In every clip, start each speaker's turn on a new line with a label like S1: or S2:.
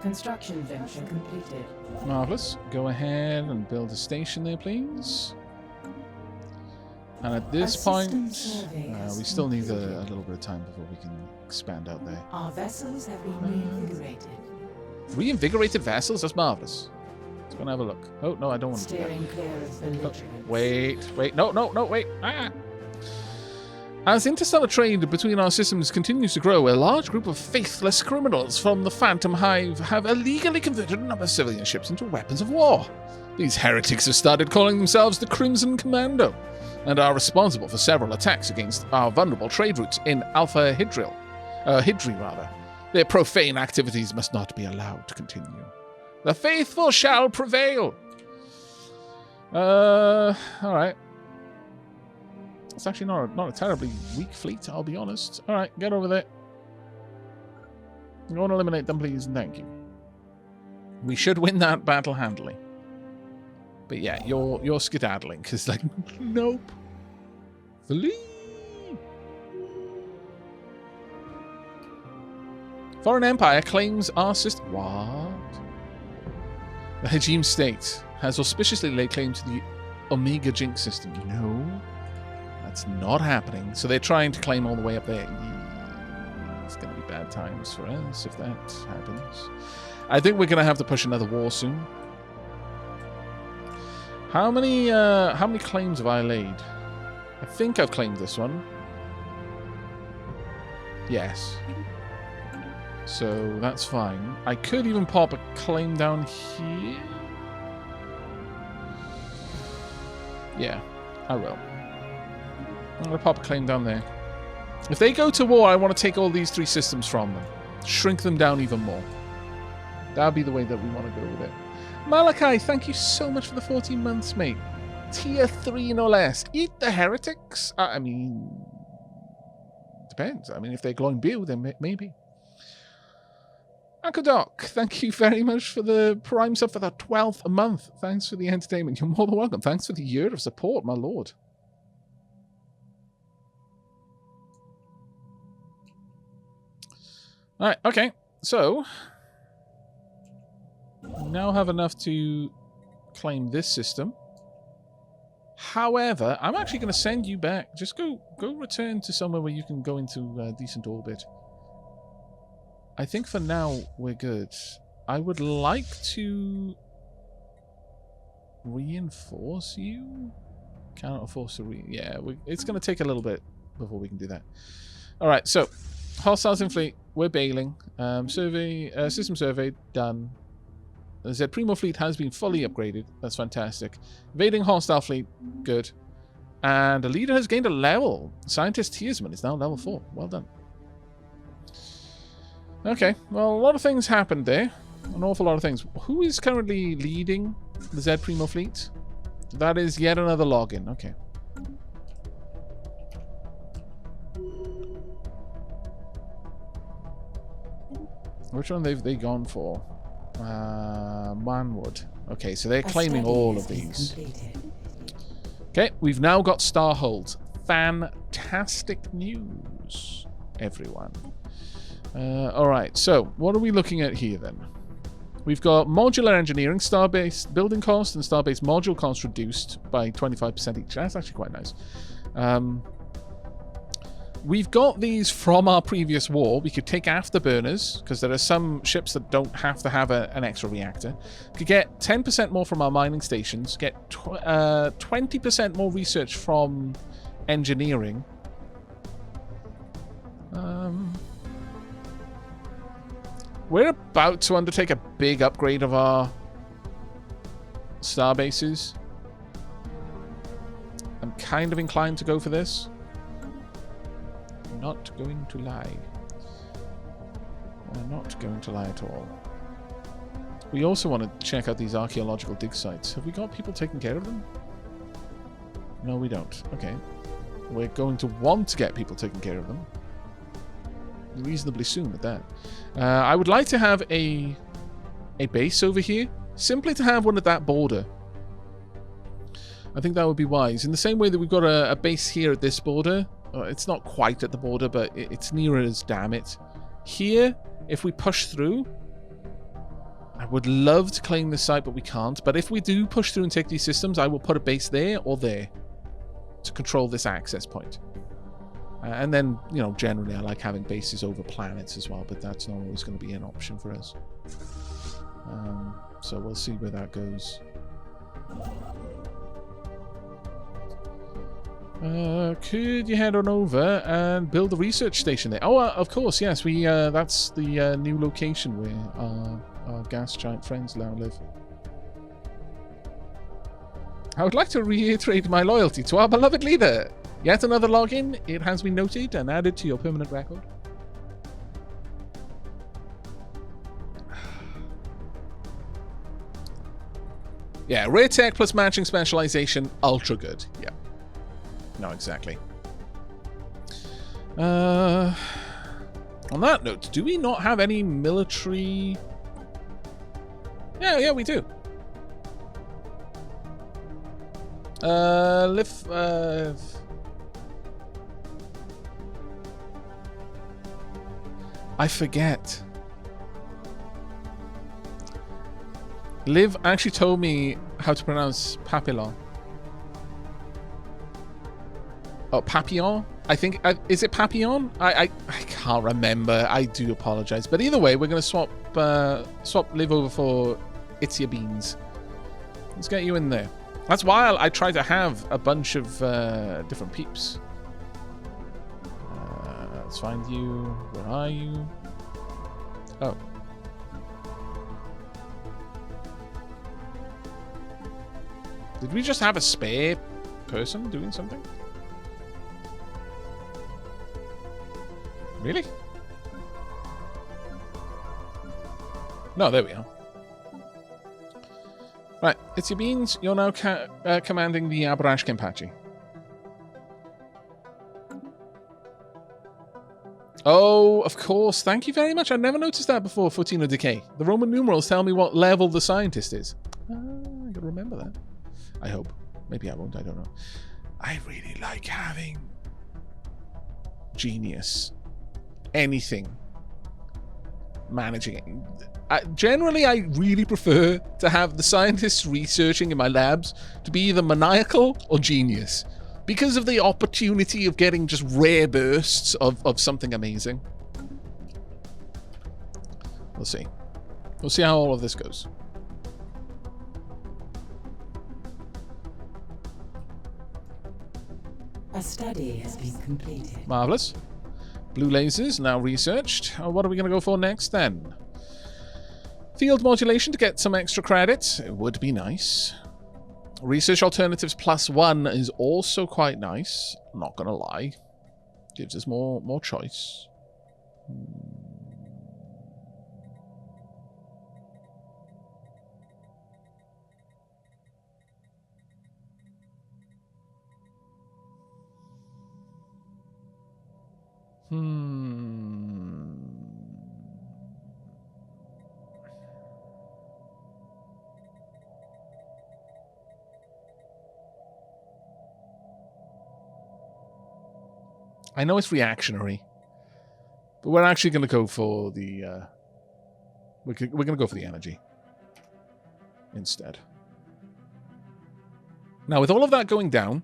S1: Construction venture completed.
S2: Marvellous. Go ahead and build a station there, please. And at this point, we still need a little bit of time before we can expand out there.
S1: Our vessels have been reinvigorated.
S2: Reinvigorated vessels? That's marvellous. Let's go and have a look. Oh, no, I don't want to do that.
S1: Steering clear of belligerents.
S2: Wait. No, wait. Ah! As interstellar trade between our systems continues to grow, a large group of faithless criminals from the Phantom Hive have illegally converted a number of civilian ships into weapons of war. These heretics have started calling themselves the Crimson Commando, and are responsible for several attacks against our vulnerable trade routes in Alpha Hydri. Their profane activities must not be allowed to continue. The faithful shall prevail! Alright. It's actually not a terribly weak fleet, I'll be honest. Alright, get over there. Go and eliminate them, please, and thank you. We should win that battle handily. But yeah, you're skedaddling, because like, nope. Flee! Foreign Empire claims our system. What? The Hajim state has auspiciously laid claim to the Omega Jinx system. No, that's not happening. So they're trying to claim all the way up there. It's going to be bad times for us if that happens. I think we're going to have to push another war soon. How many claims have I laid? I think I've claimed this one. Yes. So that's fine. I could even pop a claim down here. Yeah, I will. I'm going to pop a claim down there. If they go to war, I want to take all these 3 systems from them. Shrink them down even more. That'll be the way that we want to go with it. Malachi, thank you so much for the 14 months, mate. Tier 3, no less. Eat the heretics? I mean... Depends. I mean, if they're glowing blue, then maybe. Uncle Doc, thank you very much for the Prime sub for the 12th month. Thanks for the entertainment. You're more than welcome. Thanks for the year of support, my lord. Alright, okay. So, we now have enough to claim this system. However, I'm actually going to send you back. Just go return to somewhere where you can go into a decent orbit. I think for now we're good. I would like to reinforce you. Cannot force a yeah, it's going to take a little bit before we can do that. All right, so hostiles in fleet, we're bailing. System survey done. The Z Primo fleet has been fully upgraded. That's fantastic. Invading hostile fleet, good. And the leader has gained a level. Scientist Tiersman is now level 4. Well done. Okay, well, a lot of things happened there. An awful lot of things. Who is currently leading the Z Primo fleet? That is yet another login. Okay. Which one have they gone for? Manwood. Okay, so they're claiming all of these. Okay, we've now got Starhold. Fantastic news, everyone. Alright, so what are we looking at here then? We've got modular engineering, star-based building cost, and star-based module cost reduced by 25% each. That's actually quite nice. We've got these from our previous war. We could take afterburners, because there are some ships that don't have to have an extra reactor. We could get 10% more from our mining stations, get 20% more research from engineering. We're about to undertake a big upgrade of our star bases. I'm kind of inclined to go for this. Not going to lie. I'm not going to lie at all. We also want to check out these archaeological dig sites. Have we got people taking care of them? No, we don't. Okay. We're going to want to get people taking care of them. Reasonably soon at that. I would like to have a base over here. Simply to have one at that border. I think that would be wise. In the same way that we've got a base here at this border. It's not quite at the border, but it's near us, damn it. Here, if we push through, I would love to claim this site, but we can't. But if we do push through and take these systems, I will put a base there or there to control this access point. And then, you know, generally I like having bases over planets as well, but that's not always going to be an option for us. So we'll see where that goes. Could you head on over and build a research station there? Oh, of course, yes. We that's the new location where our gas giant friends now live. I would like to reiterate my loyalty to our beloved leader. Yet another login. It has been noted and added to your permanent record. Yeah, rare tech plus matching specialization, ultra good. Yeah. No, exactly. On that note, do we not have any military... Yeah, we do. I forget. Liv actually told me how to pronounce Papillon. Oh, Papillon? I think... is it Papillon? I can't remember. I do apologize. But either way, we're going to swap Liv over for Itzia Beans. Let's get you in there. That's why I try to have a bunch of different peeps. Let's find you. Where are you? Oh. Did we just have a spare person doing something? Really? No, there we are. Right, it's your beans. You're now commanding the Abrash Kempachi. Oh, of course. Thank you very much. I never noticed that before, Fortino Decay. The Roman numerals tell me what level the scientist is. I gotta remember that. I hope. Maybe I won't. I don't know. I really like having genius. Anything. Managing it. Generally, I really prefer to have the scientists researching in my labs to be either maniacal or genius. Because of the opportunity of getting just rare bursts of something amazing. We'll see. We'll see how all of this goes.
S1: A study has been completed.
S2: Marvelous. Blue lasers now researched. What are we going to go for next then? Field modulation to get some extra credits. It would be nice. Research alternatives +1 is also quite nice. I'm not going to lie. Gives us more choice. I know it's reactionary, but we're actually going to go for the... we're going to go for the energy instead. Now, with all of that going down,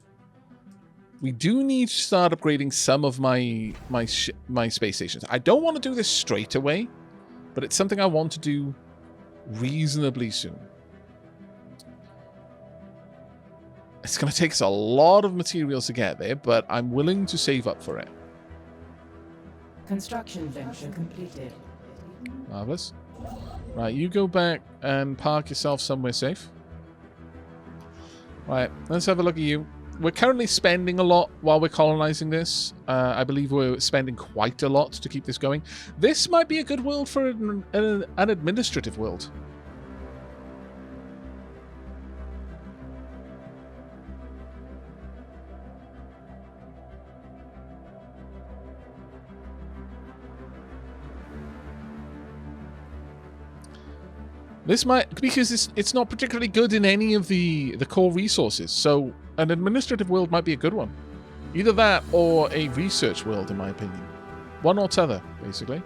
S2: we do need to start upgrading some of my space stations. I don't want to do this straight away, but it's something I want to do reasonably soon. It's going to take us a lot of materials to get there, but I'm willing to save up for it.
S1: Construction venture completed.
S2: Marvelous. Right, you go back and park yourself somewhere safe. Right, let's have a look at you. We're currently spending a lot while we're colonizing this. I believe we're spending quite a lot to keep this going. This might be a good world for an administrative world. This might, because it's not particularly good in any of the core resources, so an administrative world might be a good one. Either that or a research world, in my opinion. One or t'other, basically.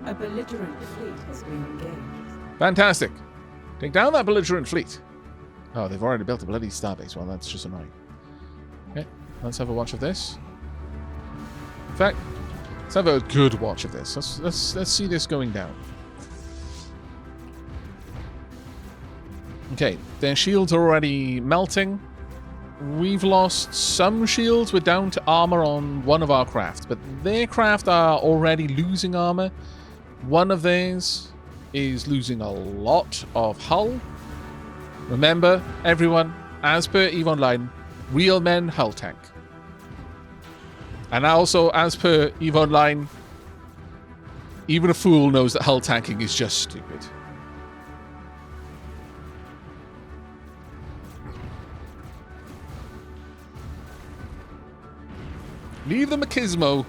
S1: A belligerent fleet has been engaged.
S2: Fantastic. Take down that belligerent fleet. Oh, they've already built a bloody starbase. Well, that's just annoying. Okay, let's have a watch of this. In fact, let's have a good watch of this. Let's see this going down. Okay, their shields are already melting. We've lost some shields. We're down to armor on one of our craft, but their craft are already losing armor. One of theirs is losing a lot of hull. Remember, everyone, as per EVE Online, real men hull tank. And also, as per EVE Online, even a fool knows that hull tanking is just stupid. Leave the machismo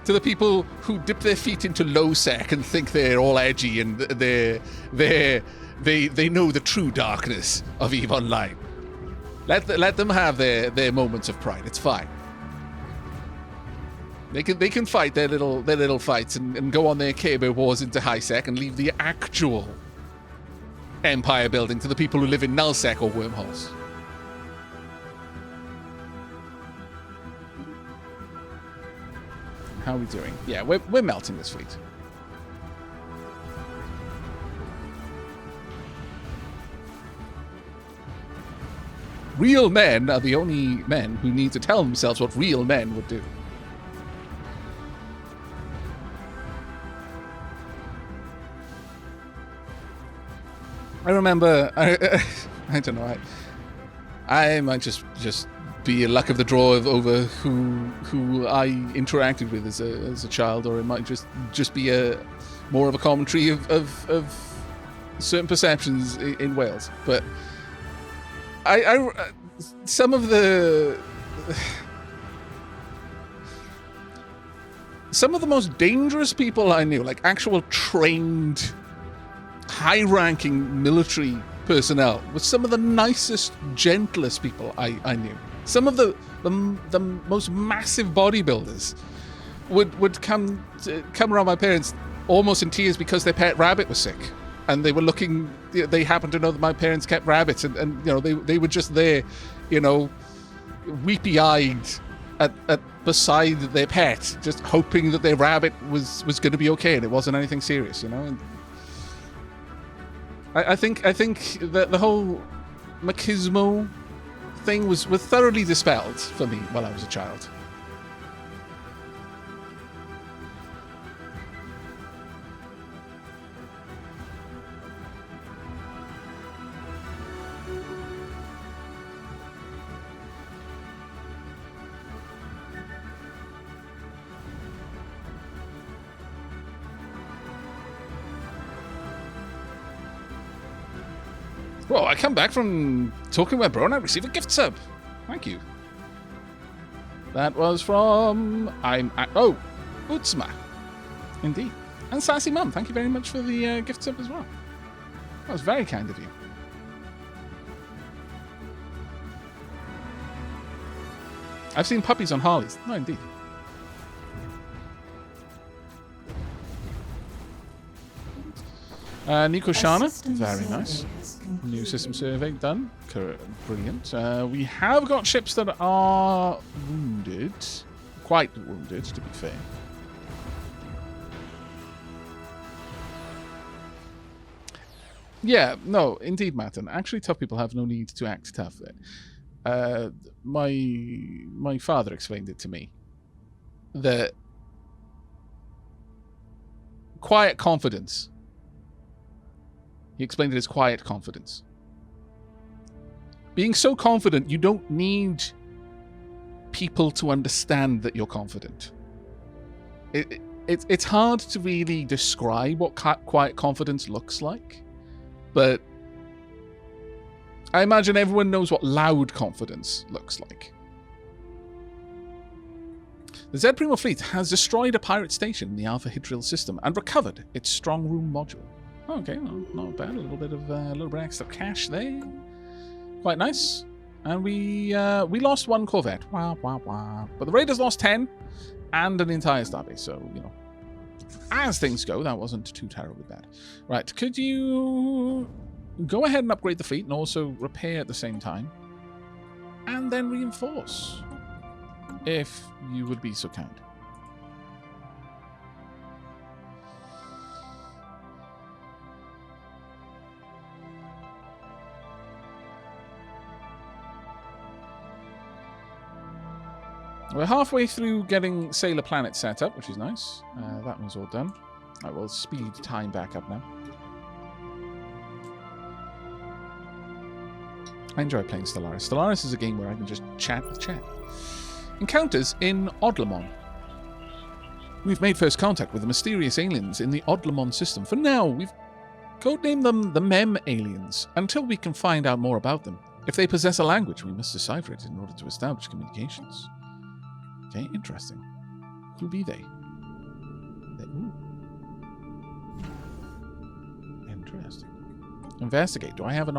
S2: to the people who dip their feet into low sec and think they're all edgy and they know the true darkness of EVE Online. Let them have their moments of pride. It's fine. They can fight their little fights and go on their Kerber wars into high sec and leave the actual empire building to the people who live in null sec or wormholes. How are we doing? Yeah, we're melting this fleet. Real men are the only men who need to tell themselves what real men would do. I remember, I don't know, I might just be a luck of the draw over who I interacted with as a child, or it might just be more of a commentary of certain perceptions in Wales. But I some of the most dangerous people I knew, like actual trained, high-ranking military personnel, were some of the nicest, gentlest people I knew. Some of the most massive bodybuilders would come around my parents almost in tears because their pet rabbit was sick, and they were looking. They happened to know that my parents kept rabbits, and you know they were just there, you know, weepy-eyed at beside their pet, just hoping that their rabbit was going to be okay and it wasn't anything serious, you know. And I think that the whole machismo thing was thoroughly dispelled for me while I was a child. Well, I come back from talking with bro and I receive a gift sub. Thank you. That was from Utsma. Indeed. And Sassy Mum, thank you very much for the gift sub as well. That was very kind of you. I've seen puppies on Harleys. No, indeed. Nico Shana, very nice. New system survey done. Brilliant. We have got ships that are wounded. Quite wounded, to be fair. Yeah, no, indeed, Martin. Actually, tough people have no need to act tough. My father explained it to me. That quiet confidence. He explained it as quiet confidence. Being so confident, you don't need people to understand that you're confident. It's hard to really describe what quiet confidence looks like, but I imagine everyone knows what loud confidence looks like. The Z Primo fleet has destroyed a pirate station in the Alpha Hydril system and recovered its strong room module. Okay, not bad. A little bit extra cash there. Quite nice. And we lost one corvette. Wah, wah, wah. But the Raiders lost 10 and an entire starbase. So, you know, as things go, that wasn't too terribly bad. Right, could you go ahead and upgrade the fleet and also repair at the same time? And then reinforce, if you would be so kind. We're halfway through getting Sailor Planet set up, which is nice. That one's all done. I will speed time back up now. I enjoy playing Stellaris. Stellaris is a game where I can just chat with chat. Encounters in Odlamon. We've made first contact with the mysterious aliens in the Odlamon system. For now, we've codenamed them the Mem aliens, until we can find out more about them. If they possess a language, we must decipher it in order to establish communications. Okay, interesting. Who be they? Ooh. Interesting. Investigate. Do I have an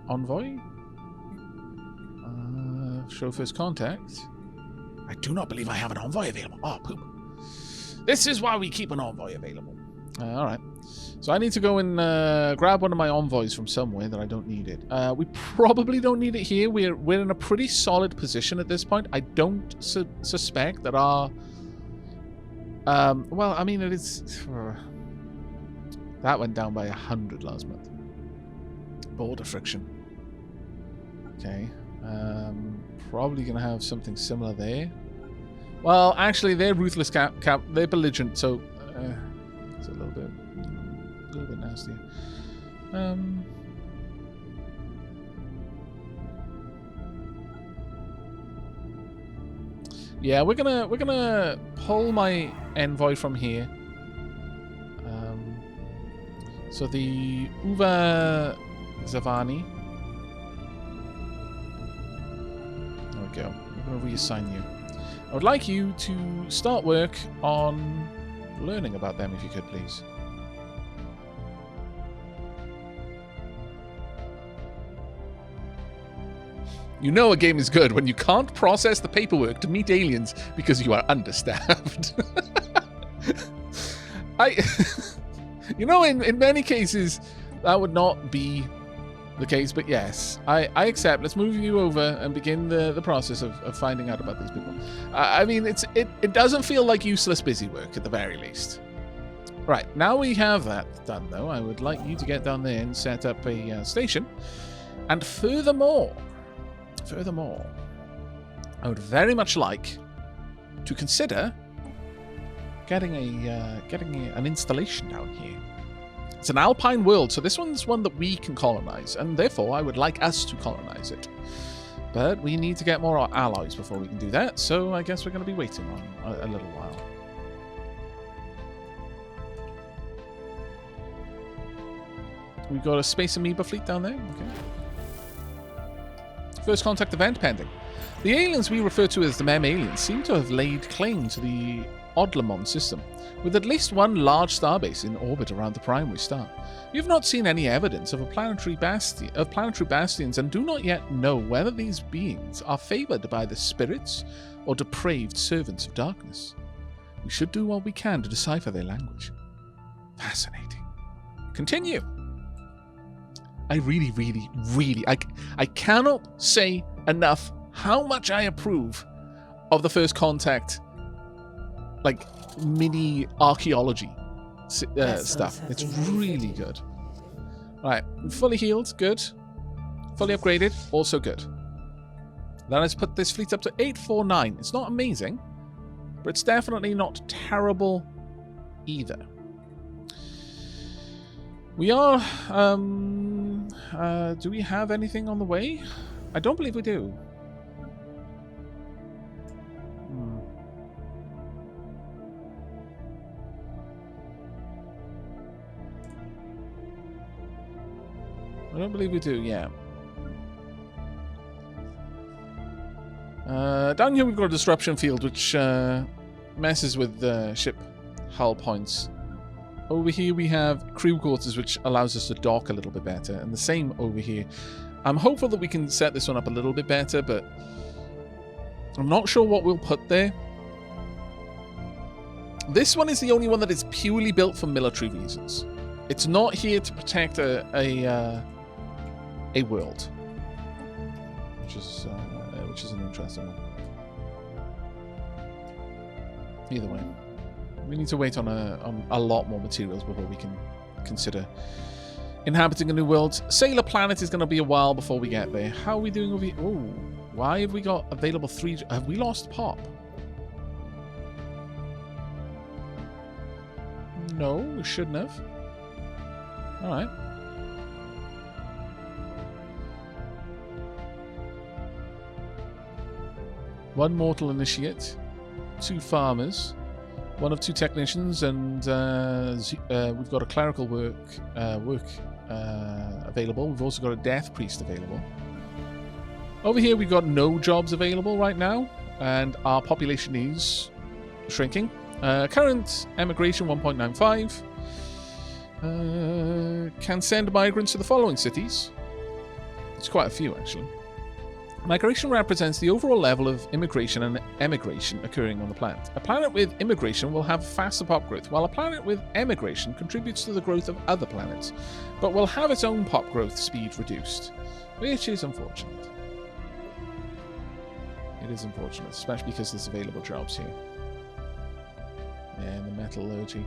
S2: envoy? Show first contact. I do not believe I have an envoy available. Oh, poop. This is why we keep an envoy available. Alright. So I need to go and grab one of my envoys from somewhere that I don't need it. We probably don't need it here. We're in a pretty solid position at this point. I don't suspect that our... well, I mean, it is... that went down by 100 last month. Border friction. Okay. Probably going to have something similar there. Well, actually, they're ruthless they're belligerent, so... it's a little bit nastier. Yeah, we're gonna pull my envoy from here. So the Uva Zavani. There we go. I'm gonna reassign you. I would like you to start work on learning about them, if you could, please. You know a game is good when you can't process the paperwork to meet aliens because you are understaffed. You know, in many cases, that would not be the case, but yes, I accept. Let's move you over and begin the process of finding out about these people. I mean, it doesn't feel like useless busy work, at the very least. Right, now we have that done, though, I would like you to get down there and set up a station. And furthermore, I would very much like to consider getting an installation down here. It's an alpine world, so this one's one that we can colonize, and therefore I would like us to colonize it. But we need to get more allies before we can do that, so I guess we're going to be waiting on a little while. We've got a Space Amoeba fleet down there. Okay. First contact event pending. The aliens we refer to as the Mem aliens seem to have laid claim to the Odlamon system, with at least one large starbase in orbit around the primary star. You have not seen any evidence of planetary bastions and do not yet know whether these beings are favored by the spirits or depraved servants of darkness. We should do what we can to decipher their language. Fascinating. Continue. I really, I cannot say enough how much I approve of the first contact, like, mini archaeology stuff. It's really good. Right, fully healed, good. Fully upgraded, also good. Then let's put this fleet up to 849. It's not amazing, but it's definitely not terrible either. We are, do we have anything on the way? I don't believe we do. I don't believe we do, yeah. Down here we've got a disruption field, which messes with ship hull points. Over here we have crew quarters, which allows us to dock a little bit better, and the same over here. I'm hopeful that we can set this one up a little bit better, but I'm not sure what we'll put there. This one is the only one that is purely built for military reasons. It's not here to protect a world, which is an interesting one. Either way, we need to wait on a lot more materials before we can consider inhabiting a new world. Sailor Planet is going to be a while before we get there. How are we doing over here? Oh, why have we got available 3? Have we lost Pop? No, we shouldn't have. All right. One mortal initiate, 2 farmers, 1 of 2 technicians, and we've got a clerical work available. We've also got a death priest available. Over here, we've got no jobs available right now, and our population is shrinking. Current emigration 1.95. Can send migrants to the following cities. It's quite a few, actually. Migration represents the overall level of immigration and emigration occurring on the planet. A planet with immigration will have faster pop growth, while a planet with emigration contributes to the growth of other planets, but will have its own pop growth speed reduced, which is unfortunate. It is unfortunate, especially because there's available jobs here. And the metallurgy.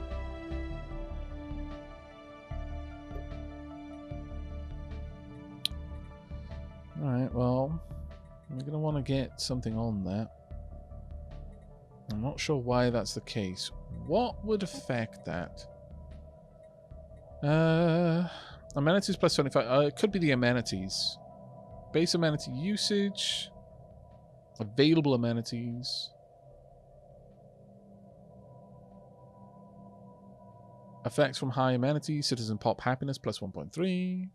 S2: Alright, well, we're going to want to get something on that. I'm not sure why that's the case. What would affect that? Amenities plus 25. It could be the amenities. Base amenity usage. Available amenities. Effects from high amenities. Citizen pop happiness plus 1.3.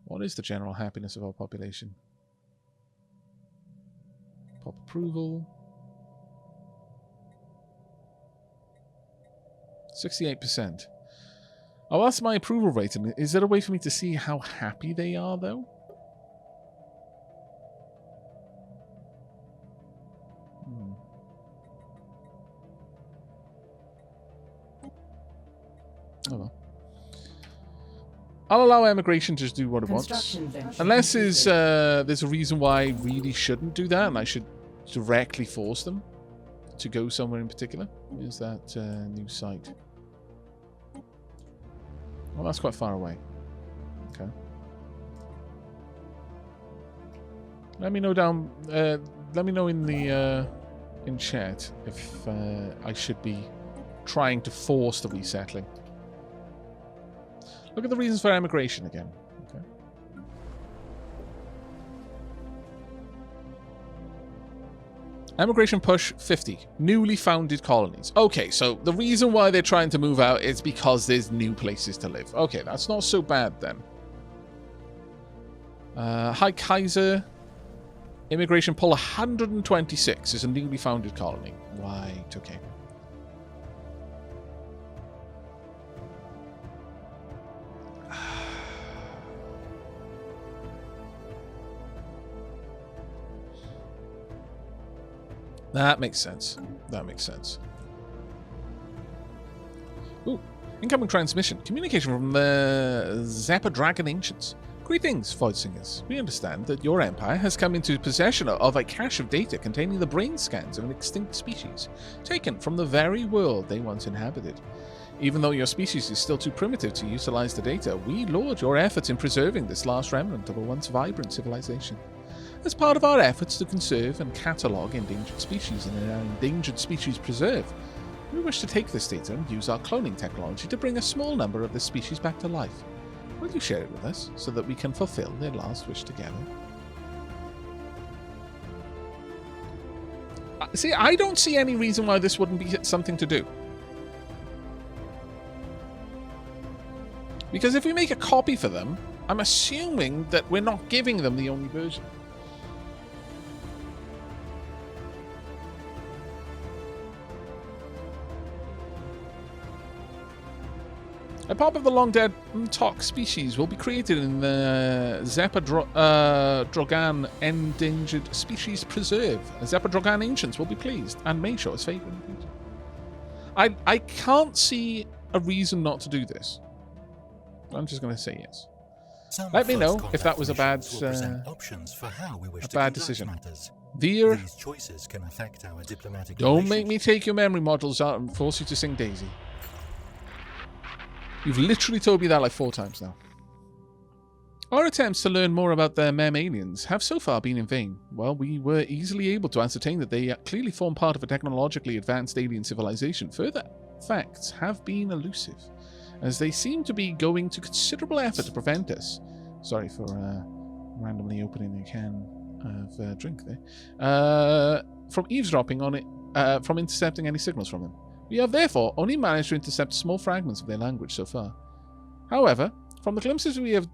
S2: What is the general happiness of our population? Pop approval. 68%. Oh, that's my approval rating. Is there a way for me to see how happy they are, though? Oh well. I'll allow emigration to just do what it wants. Unless there's a reason why I really shouldn't do that, and I should directly force them to go somewhere in particular. Where's that new site? Well, that's quite far away. Okay. Let me know down. Let me know in the in chat if I should be trying to force the resettling. Look at the reasons for emigration again. Okay. Emigration push 50. Newly founded colonies. Okay, so the reason why they're trying to move out is because there's new places to live. Okay, that's not so bad then. High Kaiser. Immigration pull 126 is a newly founded colony. Right, okay. That makes sense. That makes sense. Ooh, incoming transmission. Communication from the Zappa Dragon Ancients. Greetings, Voidsingers. We understand that your empire has come into possession of a cache of data containing the brain scans of an extinct species, taken from the very world they once inhabited. Even though your species is still too primitive to utilize the data, we laud your efforts in preserving this last remnant of a once vibrant civilization. As part of our efforts to conserve and catalogue endangered species in our Endangered Species Preserve, we wish to take this data and use our cloning technology to bring a small number of this species back to life. Will you share it with us so that we can fulfill their last wish together? See, I don't see any reason why this wouldn't be something to do. Because if we make a copy for them, I'm assuming that we're not giving them the only version. A pop of the long-dead Mtok species will be created in the Zappa Drogan Endangered Species Preserve. Zappa Drogan Ancients will be pleased and may show us favour in the future. I can't see a reason not to do this. I'm just going to say yes. Let me know if that was a bad decision. Veer, don't make me take your memory models out and force you to sing Daisy. You've literally told me that like 4 times now. Our attempts to learn more about their mem aliens have so far been in vain. While we were easily able to ascertain that they clearly form part of a technologically advanced alien civilization, further facts have been elusive, as they seem to be going to considerable effort to prevent us. Sorry for randomly opening a can of drink there. From eavesdropping on it, from intercepting any signals from them. We have therefore only managed to intercept small fragments of their language so far. However, from the glimpses we have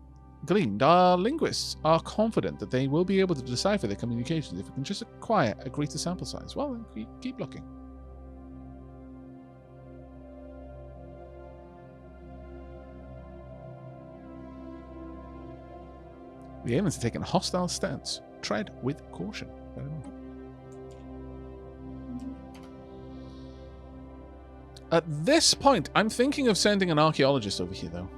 S2: gleaned, our linguists are confident that they will be able to decipher their communications if we can just acquire a greater sample size. Well, then we keep looking. The aliens are taking a hostile stance. Tread with caution. At this point, I'm thinking of sending an archaeologist over here, though.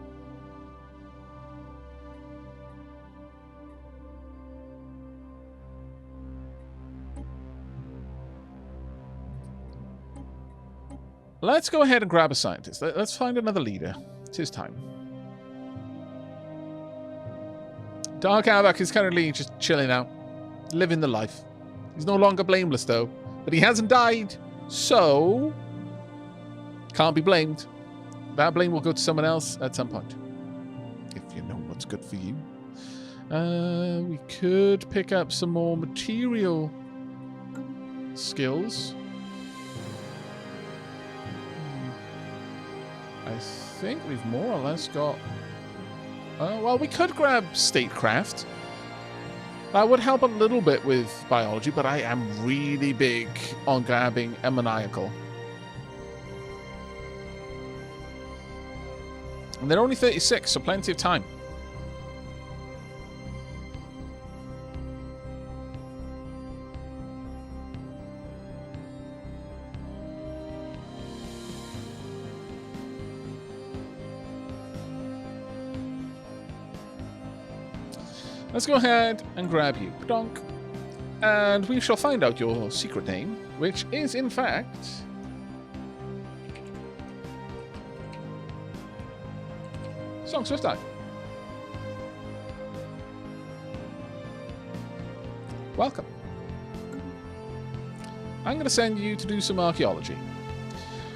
S2: Let's go ahead and grab a scientist. Let's find another leader. It's his time. Dark Aavak is currently just chilling out, living the life. He's no longer blameless, though. But he hasn't died, so can't be blamed. That blame will go to someone else at some point. If you know what's good for you. We could pick up some more material skills. I think we've more or less got... well, we could grab statecraft. That would help a little bit with biology, but I am really big on grabbing a maniacal. And they're only 36, so plenty of time. Let's go ahead and grab you, Donk. And we shall find out your secret name, which is, in fact... Song Swift Eye. Welcome. I'm going to send you to do some archaeology.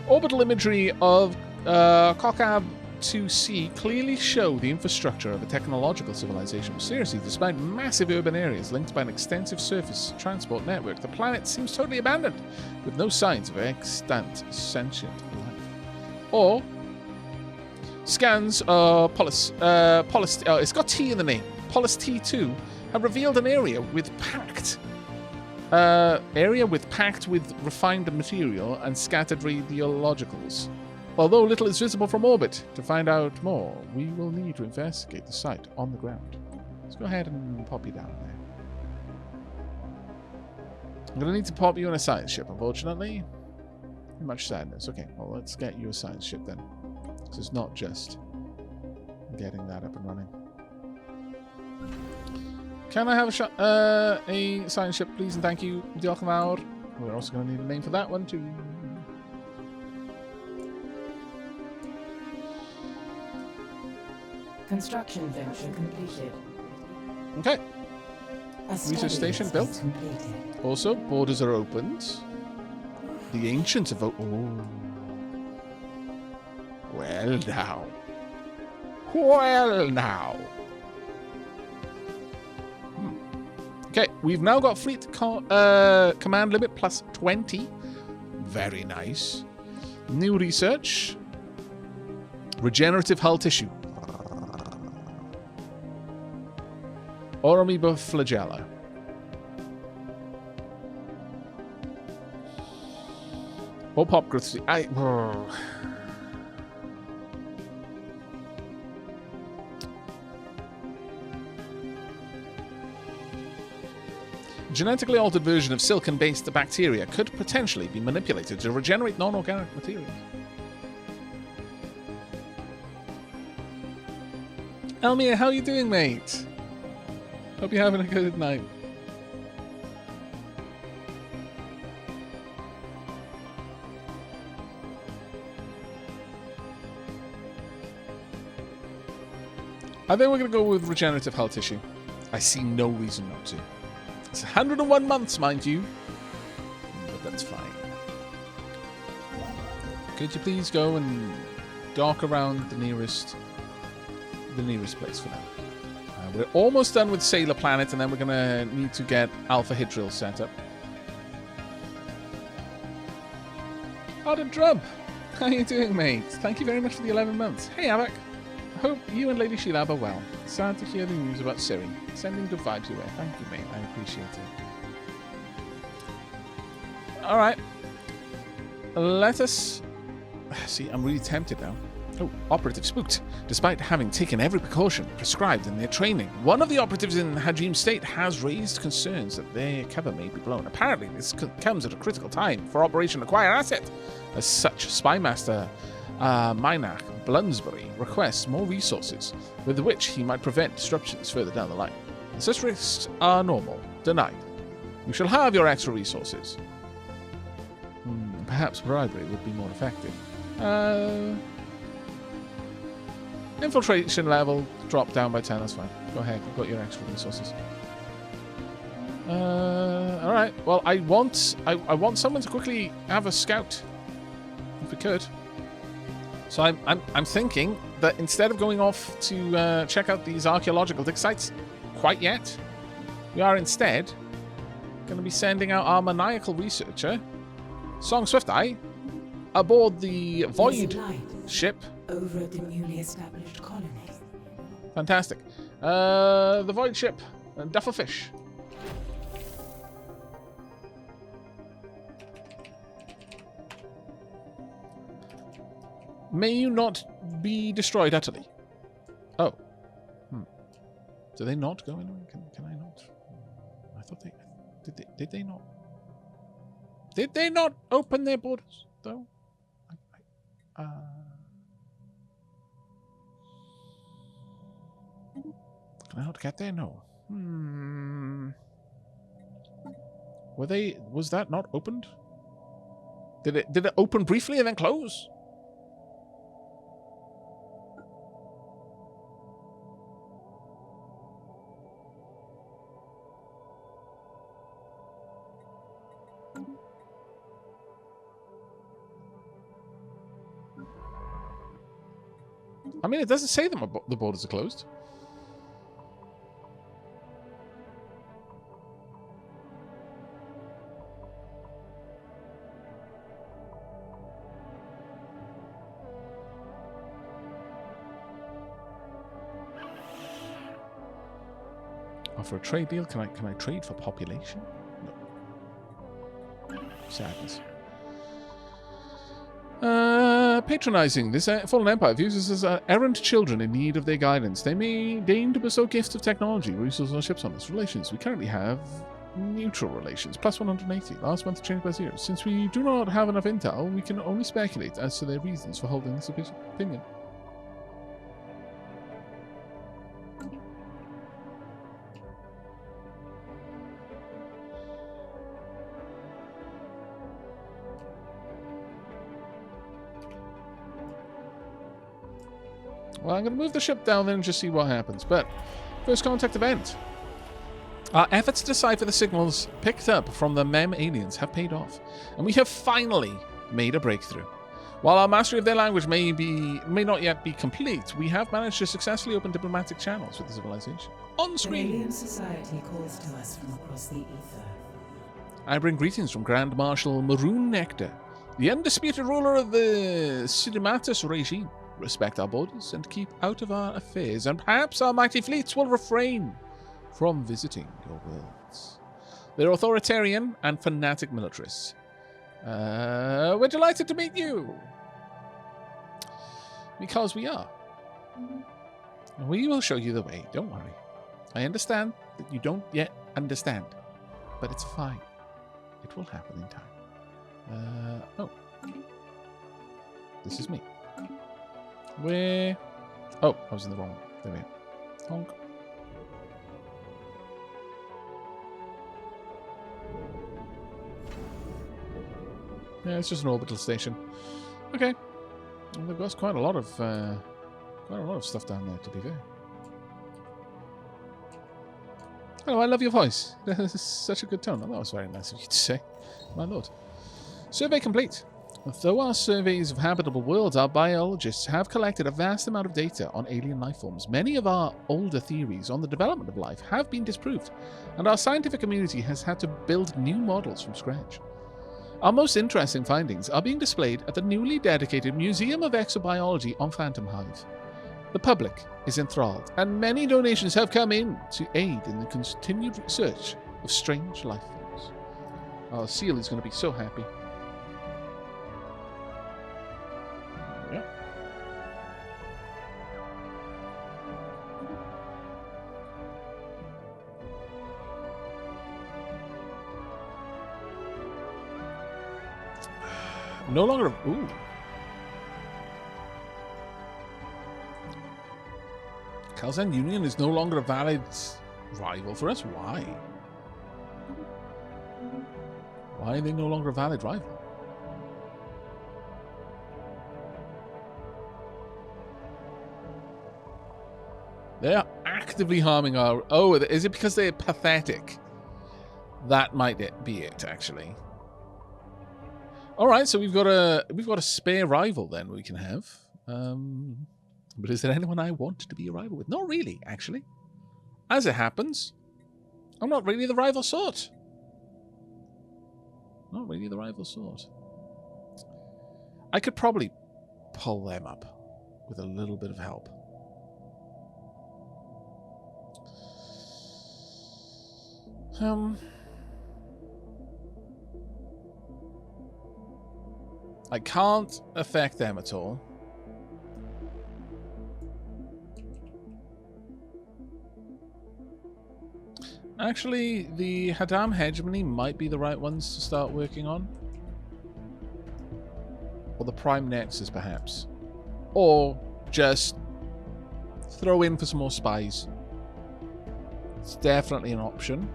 S2: Orbital imagery of Kokab 2C clearly show the infrastructure of a technological civilization. Seriously, despite massive urban areas linked by an extensive surface transport network, the planet seems totally abandoned, with no signs of extant sentient life. Or scans it's got T in the name. Polis T2 have revealed an area with packed with refined material and scattered radiologicals. Although little is visible from orbit, to find out more, we will need to investigate the site on the ground. Let's go ahead and pop you down there. I'm going to need to pop you on a science ship, unfortunately. Much sadness. Okay, well, let's get you a science ship then. Because it's not just getting that up and running. Can I have a science ship, please, and thank you, Diolch yn fawr. We're also going to need a name for that one, too.
S1: Construction venture completed.
S2: Okay. Research station built. Also, borders are opened. The ancients have... Oh. Well, now. Well, now. Okay, we've now got fleet command limit plus 20. Very nice. New research. Regenerative hull tissue. Oramoeba flagella. Or pop growth. genetically altered version of silicon-based bacteria could potentially be manipulated to regenerate non-organic materials. Elmir, how are you doing, mate? Hope you're having a good night. I think we're going to go with regenerative hull tissue. I see no reason not to. It's 101 months, mind you. But that's fine. Could you please go and dock around the nearest place for now? We're almost done with Sailor Planet, and then we're going to need to get Alpha Hydril set up. Ardent Drub, how are you doing, mate? Thank you very much for the 11 months. Hey, Aavak. I hope you and Lady Sheilab are well. Sad to hear the news about Siri. Sending good vibes your way. Thank you, mate. I appreciate it. Alright. Let us... See, I'm really tempted now. Oh, operative spooked. Despite having taken every precaution prescribed in their training, one of the operatives in Hajim State has raised concerns that their cover may be blown. Apparently, this comes at a critical time for Operation Acquire Asset. As such, Spymaster Mynach Blunsbury requests more resources with which he might prevent disruptions further down the line. Such risks are normal. Denied. You shall have your extra resources. Perhaps bribery would be more effective. Infiltration level dropped down by 10, that's fine. Go ahead, you've got your extra resources. Alright, well I want someone to quickly have a scout. If we could. So I'm thinking that instead of going off to check out these archaeological dig sites quite yet, we are instead going to be sending out our maniacal researcher, Song Swifteye, aboard the Void ship.
S1: Over at the newly established colony.
S2: Fantastic. The Void ship, Duffelfish. May you not be destroyed utterly. Oh. Do they not go anywhere? Can I not? I thought they... Did they not? Did they not open their borders, though? Can I not get there? No. Was that not opened? Did it open briefly and then close? I mean, it doesn't say that the borders are closed. Offer a trade deal? Can I trade for population? No. Sadness. Patronizing. This fallen empire views us as errant children in need of their guidance. They may deign to bestow gifts of technology, resources, or ships on us. Relations. We currently have neutral relations. Plus 180. Last month changed by 0. Since we do not have enough intel, we can only speculate as to their reasons for holding this opinion. Well, I'm going to move the ship down there and just see what happens. But first contact event. Our efforts to decipher the signals picked up from the MEM aliens have paid off, and we have finally made a breakthrough. While our mastery of their language may not yet be complete, we have managed to successfully open diplomatic channels with the civilization. On screen.
S1: Alien society calls to us from across the ether.
S2: I bring greetings from Grand Marshal Maroon Nectar, the undisputed ruler of the Cinematus regime. Respect our borders and keep out of our affairs, and perhaps our mighty fleets will refrain from visiting your worlds. They're authoritarian and fanatic militarists. We're delighted to meet you. Because we are. We will show you the way, don't worry. I understand that you don't yet understand, but it's fine. It will happen in time. Oh. This is me. Where? Oh, I was in the wrong one. There we are. Honk. Yeah, it's just an orbital station. Okay. Well, they've got quite a lot of stuff down there, to be fair. Oh, I love your voice. This is such a good tone. Oh, that was very nice of you to say, my lord. Survey complete. Though our surveys of habitable worlds, our biologists have collected a vast amount of data on alien life forms. Many of our older theories on the development of life have been disproved, and our scientific community has had to build new models from scratch. Our most interesting findings are being displayed at the newly dedicated Museum of Exobiology on Phantom Hive. The public is enthralled, and many donations have come in to aid in the continued research of strange life forms. Our seal is going to be so happy. Yep. No longer... Ooh. Calzan Union is no longer a valid rival for us. Why? Why are they no longer a valid rival? They are actively harming our... Oh, is it because they're pathetic? That might be it, actually. All right, so we've got a spare rival then we can have. But is there anyone I want to be a rival with? Not really, actually. As it happens, I'm not really the rival sort. Not really the rival sort. I could probably pull them up with a little bit of help. I can't affect them at all. Actually, the Hadam hegemony might be the right ones to start working on. Or the Prime Nexus, perhaps. Or just throw in for some more spies. It's definitely an option.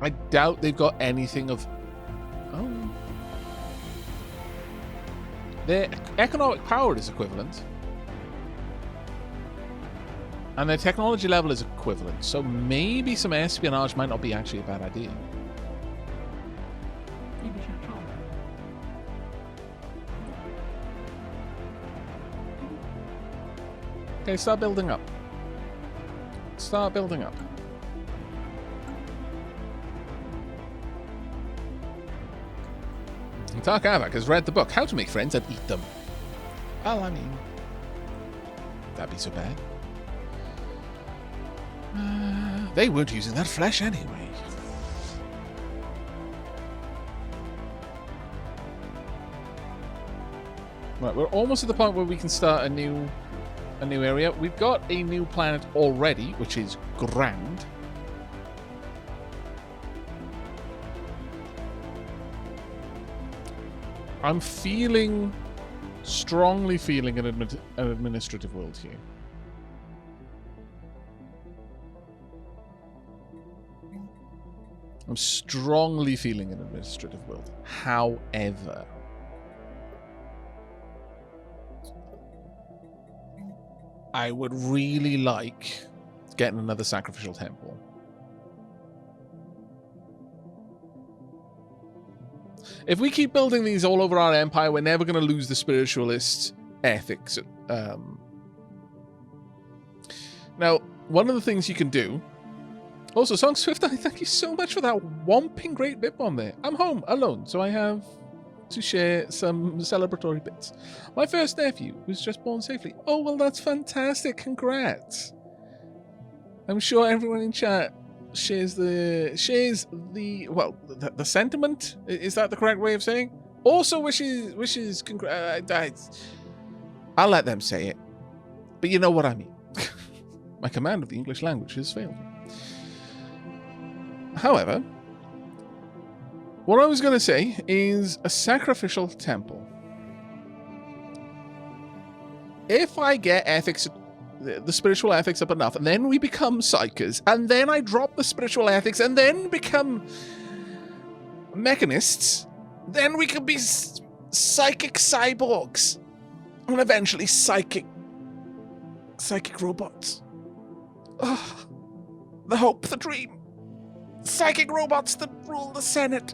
S2: I doubt they've got anything of... Oh. Their economic power is equivalent. And their technology level is equivalent. So maybe some espionage might not be actually a bad idea. Okay, start building up. Start building up. Dark Aavak has read the book, How to Make Friends and Eat Them. Well, I mean, that'd be so bad. They weren't using that flesh anyway. Right, we're almost at the point where we can start a new area. We've got a new planet already, which is grand. I'm strongly feeling an administrative world here. I'm strongly feeling an administrative world. However, I would really like getting another sacrificial temple. If we keep building these all over our empire, we're never going to lose the spiritualist ethics. Now, one of the things you can do... Also, Song Swift, thank you so much for that whomping great bit bomb there. I'm home, alone, so I have to share some celebratory bits. My first nephew was just born safely. Oh, well, that's fantastic. Congrats. I'm sure everyone in chat shares the sentiment. Is that the correct way of saying? Also wishes congrats. I'll let them say it, but you know what I mean. My command of the English language has failed me. However, what I was going to say is a sacrificial temple. If I get ethics, the spiritual ethics up enough, and then we become psychers, and then I drop the spiritual ethics, and then become mechanists, then we could be psychic cyborgs, and eventually psychic robots. Oh, the hope, the dream. Psychic robots that rule the Senate.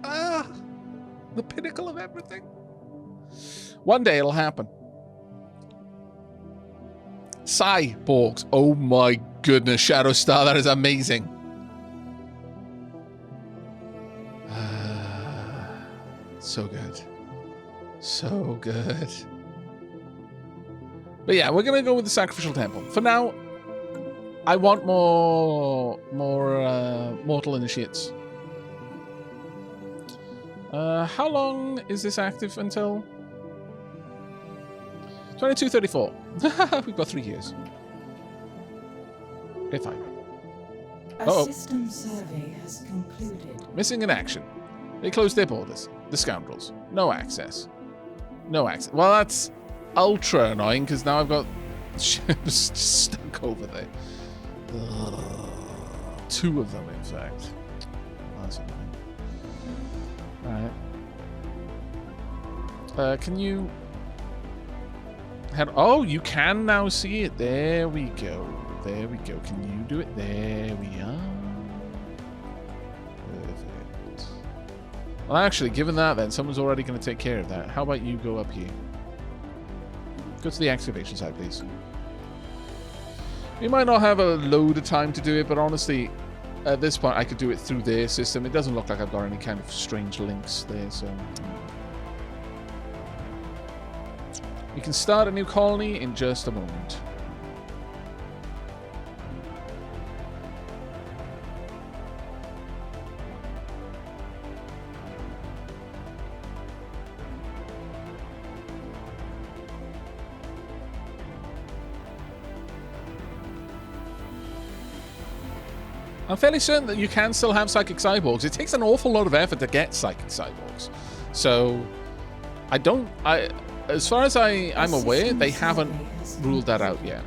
S2: The pinnacle of everything. One day it'll happen. Cyborgs. Oh my goodness, Shadowstar, that is amazing. So good. So good. But yeah, we're going to go with the sacrificial temple. For now, I want more mortal initiates. How long is this active until? 2234. We've got 3 years. Okay, fine.
S1: A system survey has concluded.
S2: Missing in action. They closed their borders. The scoundrels. No access. No access. Well, that's ultra annoying because now I've got ships stuck over there. Ugh. 2 of them, in fact. That's annoying. Alright. Can you... Oh, you can now see it. There we go. There we go. Can you do it? There we are. Perfect. Well, actually, given that, then, someone's already going to take care of that. How about you go up here? Go to the excavation side, please. We might not have a load of time to do it, but honestly, at this point, I could do it through their system. It doesn't look like I've got any kind of strange links there, so... We can start a new colony in just a moment. I'm fairly certain that you can still have psychic cyborgs. It takes an awful lot of effort to get psychic cyborgs. So, as far as I'm aware, they haven't ruled that out yet.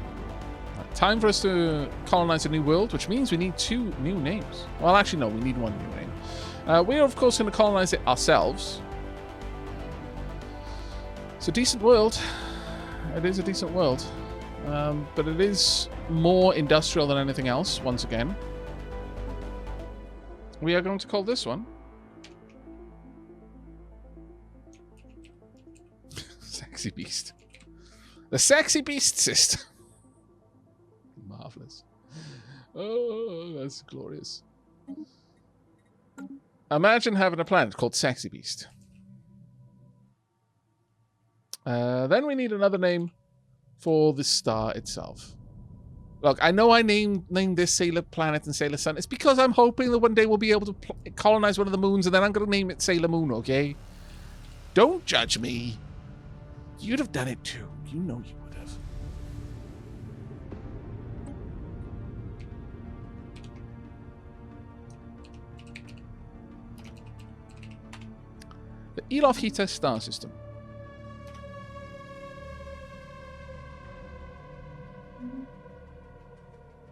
S2: Right, time for us to colonize a new world, which means we need 2 new names. Well, actually, no, we need 1 new name. We're, of course, going to colonize it ourselves. It's a decent world. It is a decent world. But it is more industrial than anything else, once again. We are going to call this one Sexy Beast. The Sexy Beast system. Marvelous. Oh, that's glorious. Imagine having a planet called Sexy Beast. Then we need another name for the star itself. Look, I know I named this Sailor Planet and Sailor Sun. It's because I'm hoping that one day we'll be able to colonize one of the moons, and then I'm going to name it Sailor Moon, okay? Don't judge me. You'd have done it too. You know you would have. The Elofhita star system.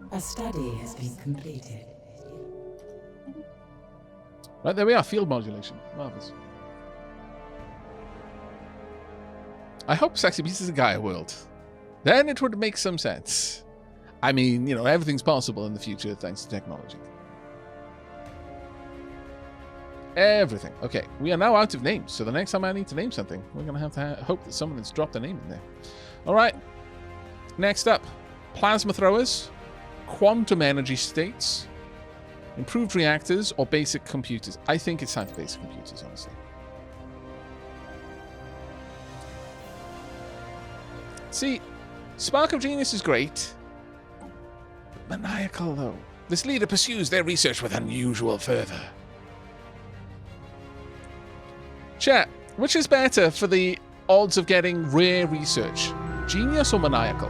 S1: A study has been completed.
S2: Right, there we are. Field modulation. Marvelous. I hope Sexy Beast is a Gaia world. Then it would make some sense. I mean, you know, everything's possible in the future thanks to technology. Everything. Okay, we are now out of names, so the next time I need to name something, we're going to have to hope that someone has dropped a name in there. All right. Next up, plasma throwers, quantum energy states, improved reactors, or basic computers. I think it's time for basic computers, honestly. See, Spark of Genius is great. But maniacal, though. This leader pursues their research with unusual fervor. Chat, which is better for the odds of getting rare research? Genius or maniacal?